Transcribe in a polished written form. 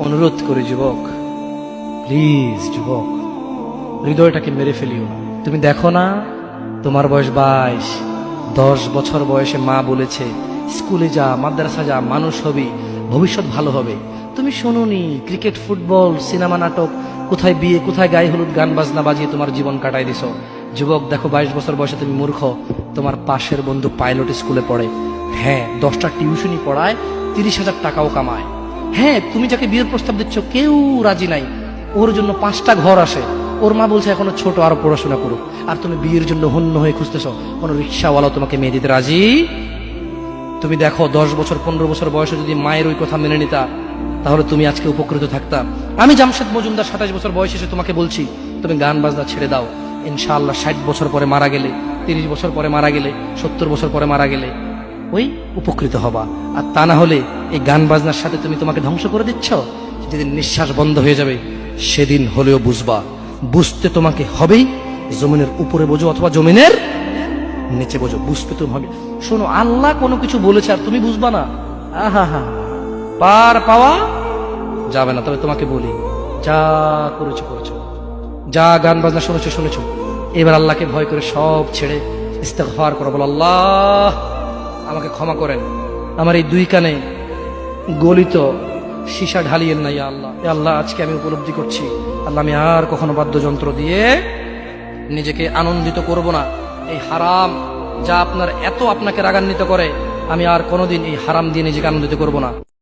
অনুরোধ করি যুবক, প্লিজ যুবক, হৃদয়টাকে মেরে ফেলিও না। তুমি দেখো না, তোমার বয়স 22, 10 বছর বয়সে মা বলেছে স্কুলে যা, মাদ্রাসা যা, মানুষ হবি, ভবিষ্যৎ ভালো হবে। তুমি শোনোনি ক্রিকেট, ফুটবল, সিনেমা, নাটক, কোথায় বিয়ে, কোথায় গায়ে হলুদ, গান বাজনা বাজিয়ে তোমার জীবন কাটাই দিছো। যুবক দেখো, 22 বছর বয়সে তুমি মূর্খ। তোমার পাশের বন্ধু পাইলট স্কুলে পড়ে, হ্যাঁ 10টা টিউশনি পড়ায়, 30,000 টাকাও কামায়। হ্যাঁ, তুমি যাকে বিয়ের প্রস্তাব দিচ্ছ কেউ রাজি নাই, ওর জন্য 5টা ঘর আসে। ওর মা বলছে এখনো ছোট, আরো পড়াশোনা করুক। আর তুমি বিয়ের জন্য হন্য হয়ে খুঁজতেছ, কোনো রিক্সাওয়ালাও তোমাকে মেয়ে দিতে রাজি। তুমি দেখো 10 বছর 15 বছর বয়সে যদি মায়ের ওই কথা মেনে নিতা, তাহলে তুমি আজকে উপকৃত থাকতা। আমি জামশেদ মজুমদার 27 বছর বয়স এসে তোমাকে বলছি তুমি গান বাজনা ছেড়ে দাও। ইনশাআল্লাহ 60 বছর পরে মারা গেলে, 30 বছর পরে মারা গেলে, 70 বছর পরে মারা গেলে ওই উপকৃত হবা। আর তা না হলে এই গান বাজনার সাথে তুমি তোমাকে ধ্বংস করে দিচ্ছ। যেদিন নিঃশ্বাস বন্ধ হয়ে যাবে সেদিন হলেও বুঝবা। বুঝতে তোমাকে হবেই, জমিনের উপরে বোঝো অথবা জমিনের নিচে বোঝো, বুঝতে তুমি হবে। শোনো, আল্লাহ কোনো কিছু বলেছে আর তুমি বুঝবা না, আহা হা, পার পাওয়া যাবে না। তবে তোমাকে বলি, যা করেছো করেছো, যা গান বাজনা শুনেছো শুনেছো, এবার আল্লাহকে ভয় করে সব ছেড়ে ইস্তেগফার করো। বলো, আল্লাহ আমাকে ক্ষমা করেন, আমার এই 2 কানে গলিত সীসা ঢালিয়েন না। ইয়া আল্লাহ, ইয়া আল্লাহ, আজকে আমি উপলব্ধি করছি, আল্লাহ আমি আর কখনো বাদ্যযন্ত্র দিয়ে নিজেকে আনন্দিত করব না। এই হারাম যা আপনাকে রাগান্বিত করে, আমি আর কোনোদিন এই হারাম দিয়ে নিজেকে আনন্দিত করব না।